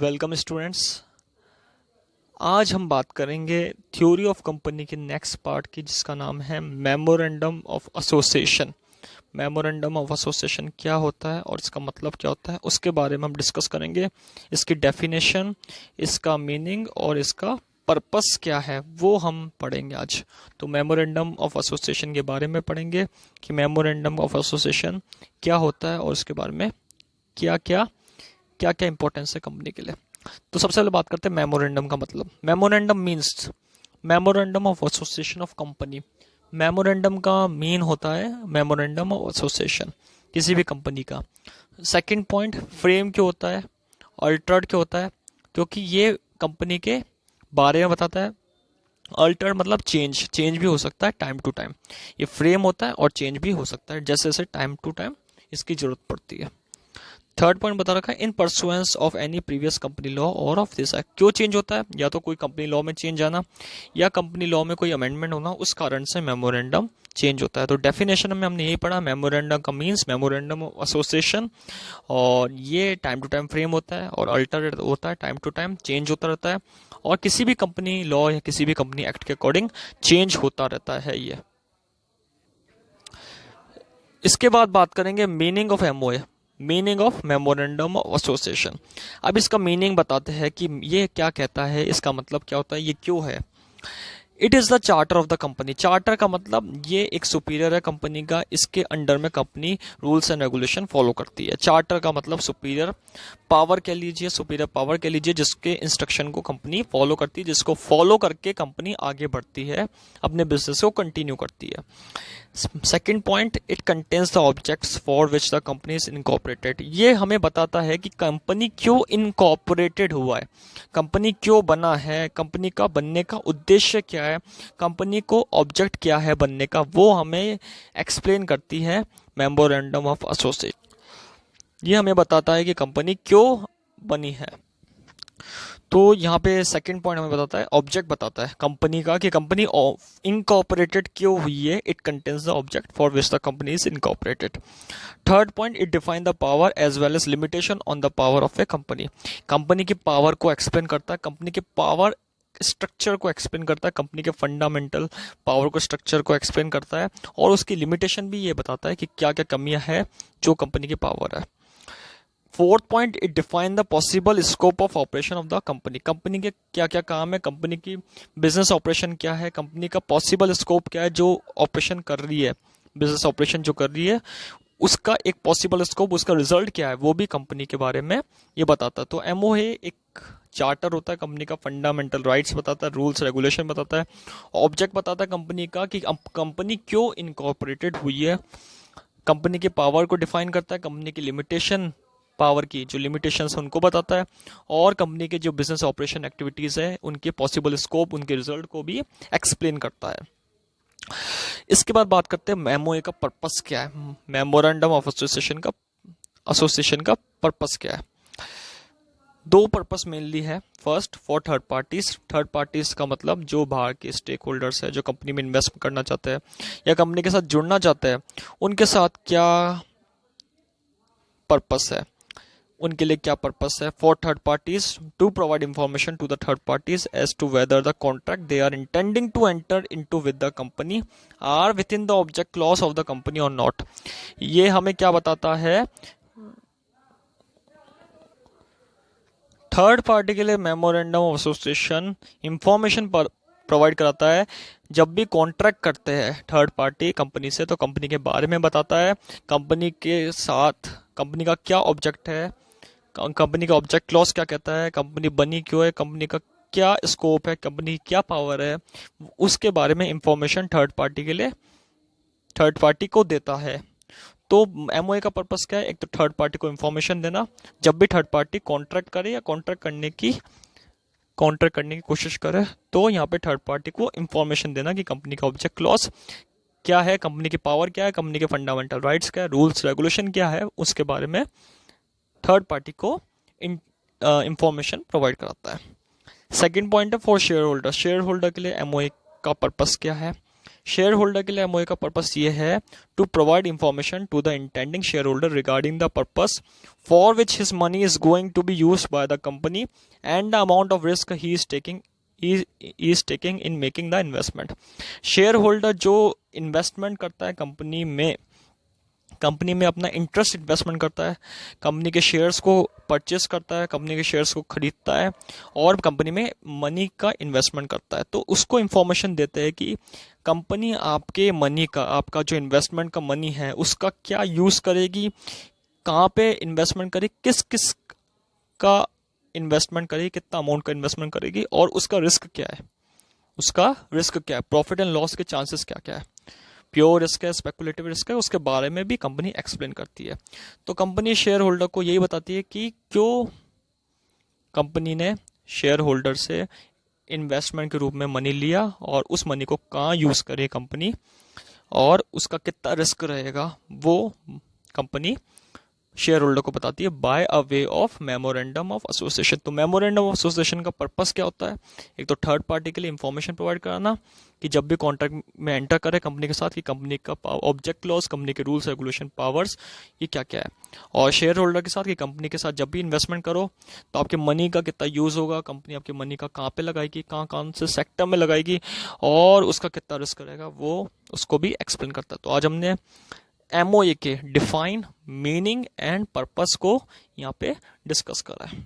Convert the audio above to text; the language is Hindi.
Welcome students. आज हम बात करेंगे थ्योरी ऑफ कंपनी के नेक्स्ट पार्ट की, जिसका नाम है memorandum of association. Memorandum of association क्या होता है और इसका मतलब क्या होता है, उसके बारे में हम डिस्कस करेंगे। इसकी डेफिनेशन, इसका मीनिंग और इसका पर्पस क्या है वो हम पढ़ेंगे आज। तो मेमोरेंडम ऑफ एसोसिएशन के बारे में पढ़ेंगे कि मेमोरेंडम ऑफ एसोसिएशन क्या होता है और उसके बारे में क्या क्या क्या क्या इंपॉर्टेंस है कंपनी के लिए। तो सबसे पहले बात करते हैं मेमोरेंडम का मतलब। Memorandum means memorandum of association of company. Memorandum का मीन होता है मेमोरेंडम ऑफ एसोसिएशन किसी भी कंपनी का। सेकंड पॉइंट, फ्रेम क्यों होता है, अल्टर्ड क्यों होता है, क्योंकि ये कंपनी के बारे में बताता है। अल्टर्ड मतलब चेंज भी हो सकता है टाइम टू टाइम। ये फ्रेम होता है और चेंज भी हो सकता है जैसे जैसे टाइम टू टाइम इसकी जरूरत पड़ती है। थर्ड पॉइंट बता रखा है, इन pursuance of any previous company law और ऑफ दिस एक्ट। क्यों चेंज होता है, या तो कोई कंपनी लॉ में चेंज आना या कंपनी लॉ में कोई अमेंडमेंट होना, उस कारण से मेमोरेंडम चेंज होता है। तो डेफिनेशन में हमने यही पढ़ा, मेमोरेंडम का मीन्स मेमोरेंडम ऑफ एसोसिएशन, और ये टाइम टू टाइम फ्रेम होता है और अल्टर होता है, टाइम टू टाइम चेंज होता रहता है, और किसी भी कंपनी लॉ या किसी भी कंपनी एक्ट के अकॉर्डिंग चेंज होता रहता है ये। इसके बाद बात करेंगे meaning of MOA, meaning of memorandum of association. अब इसका मीनिंग बताते हैं कि ये क्या कहता है, इसका मतलब क्या होता है, ये क्यों है। It is the charter of the company. Charter का मतलब ये एक सुपीरियर है कंपनी का, इसके अंडर में company rules and regulation follow करती है। चार्टर का मतलब सुपीरियर पावर कह लीजिए, सुपीरियर पावर कह लीजिए, जिसके इंस्ट्रक्शन को कंपनी फॉलो करती है, जिसको फॉलो करके कंपनी आगे बढ़ती है, अपने बिजनेस को कंटिन्यू करती है। Second point, it contains the objects for which the company is incorporated. ये हमें बताता है कि कंपनी क्यों इनकॉर्पोरेटेड हुआ है, कंपनी क्यों बना है, कंपनी का बनने का उद्देश्य क्या है, कंपनी को ऑब्जेक्ट क्या है बनने का, वो हमें एक्सप्लेन करती है मेमोरेंडम ऑफ एसोसिएशन। ये हमें बताता है कि कंपनी क्यों बनी है। तो यहाँ पे सेकंड पॉइंट हमें बताता है, ऑब्जेक्ट बताता है कंपनी का, कि कंपनी इनकॉर्पोरेटेड क्यों हुई है। It contains the object for which the company is incorporated. Third point, it define the power as well as limitation on the power of a company. Company की पावर को एक्सप्लेन करता है, कंपनी के पावर स्ट्रक्चर को एक्सप्लेन करता है, कंपनी के फंडामेंटल पावर को स्ट्रक्चर को एक्सप्लेन करता है, और उसकी लिमिटेशन भी ये बताता है कि क्या क्या कमियां है जो कंपनी की पावर है। Fourth point, it define the possible scope of operation of the company. Company के क्या क्या काम है, कंपनी की बिजनेस ऑपरेशन क्या है, कंपनी का पॉसिबल स्कोप क्या है जो ऑपरेशन कर रही है, बिजनेस ऑपरेशन जो कर रही है उसका एक पॉसिबल स्कोप, उसका रिजल्ट क्या है, वो भी कंपनी के बारे में ये बताता है। तो एमओए एक चार्टर होता है कंपनी का, फंडामेंटल राइट्स बताता है, रूल्स रेगुलेशन बताता है, ऑब्जेक्ट बताता है कंपनी का कि कंपनी क्यों इनकॉर्पोरेटेड हुई है, कंपनी के पावर को डिफाइन करता है, कंपनी की लिमिटेशन, पावर की जो लिमिटेशंस उनको बताता है, और कंपनी के जो बिजनेस ऑपरेशन एक्टिविटीज है उनके पॉसिबल स्कोप, उनके रिजल्ट को भी एक्सप्लेन करता है। इसके बाद बात करते हैं मेमोए का पर्पस क्या है, मेमोरेंडम ऑफ एसोसिएशन का पर्पस क्या है। दो पर्पस मेनली है। First, for third parties. Third parties का मतलब जो बाहर के स्टेक होल्डर्स है, जो कंपनी में इन्वेस्ट करना चाहते हैं या कंपनी के साथ जुड़ना चाहते हैं, उनके साथ क्या पर्पस है, उनके लिए क्या पर्पस है। For third parties, to provide information to the third parties as to whether the contract they are intending to enter into with the company are with in the object clause of the company और नॉट। ये हमें क्या बताता है, थर्ड पार्टी के लिए मेमोरेंडम ऑफ एसोसिएशन इंफॉर्मेशन पर प्रोवाइड कराता है। जब भी कॉन्ट्रैक्ट करते हैं थर्ड पार्टी कंपनी से, तो कंपनी के बारे में बताता है, कंपनी के साथ कंपनी का क्या ऑब्जेक्ट है, कंपनी का ऑब्जेक्ट क्लॉज क्या कहता है, कंपनी बनी क्यों है, कंपनी का क्या स्कोप है, कंपनी की क्या पावर है, उसके बारे में इंफॉर्मेशन थर्ड पार्टी के लिए, थर्ड पार्टी को देता है। तो एमओए का पर्पस क्या है, एक तो थर्ड पार्टी को इंफॉर्मेशन देना, जब भी थर्ड पार्टी कॉन्ट्रैक्ट करे या कॉन्ट्रैक्ट करने की कोशिश करे, तो यहाँ पे थर्ड पार्टी को इंफॉर्मेशन देना कि कंपनी का ऑब्जेक्ट क्लॉज क्या है, कंपनी की पावर क्या है, कंपनी के फंडामेंटल राइट्स क्या है, रूल्स रेगुलेशन क्या है, उसके बारे में थर्ड पार्टी को इंफॉर्मेशन प्रोवाइड कराता है। सेकंड पॉइंट है for share holder. Share holder के लिए एमओए का पर्पस क्या है, शेयर होल्डर के लिए एमओए का पर्पस ये है to provide information to the intending shareholder regarding the purpose for which his money is going to be used by the company and the amount of risk he is taking in making the investment. Shareholder जो इन्वेस्टमेंट करता है कंपनी में अपना इंटरेस्ट इन्वेस्टमेंट करता है, कंपनी के शेयर्स को परचेस करता है, कंपनी के शेयर्स को खरीदता है और कंपनी में मनी का इन्वेस्टमेंट करता है, तो उसको इंफॉर्मेशन देते हैं कि कंपनी आपके मनी का, आपका जो इन्वेस्टमेंट का मनी है उसका क्या यूज़ करेगी, कहाँ पे इन्वेस्टमेंट करेगी, किस किस का इन्वेस्टमेंट करेगी, कितना अमाउंट का इन्वेस्टमेंट करेगी और उसका रिस्क क्या है, प्रॉफिट एंड लॉस के चांसेस क्या क्या है, प्योर रिस्क है, स्पेकुलेटिव रिस्क है, उसके बारे में भी कंपनी एक्सप्लेन करती है। तो कंपनी शेयर होल्डर को यही बताती है कि क्यों कंपनी ने शेयर होल्डर से इन्वेस्टमेंट के रूप में मनी लिया और उस मनी को कहाँ यूज़ करे कंपनी और उसका कितना रिस्क रहेगा, वो कंपनी शेयर होल्डर को बताती है by a way of memorandum of association. तो मेमोरेंडम ऑफ एसोसिएशन का पर्पस क्या होता है? एक तो थर्ड पार्टी के लिए इंफॉर्मेशन प्रोवाइड कराना कि जब भी कॉन्ट्रैक्ट में एंटर करे कंपनी के साथ कि कंपनी का ऑब्जेक्ट क्लॉज, कंपनी के रूल्स रेगुलेशन पावर्स ये क्या क्या है, और शेयर होल्डर के साथ कि कंपनी के साथ जब भी इन्वेस्टमेंट करो तो आपके मनी का कितना यूज़ होगा, कंपनी आपके मनी का कहाँ पे लगाएगी, कौन से सेक्टर में लगाएगी और उसका कितना रिस्क रहेगा, वो उसको भी एक्सप्लेन करता है। तो आज हमने एमओए के डिफाइन, मीनिंग एंड पर्पस को यहाँ पे डिस्कस करा है।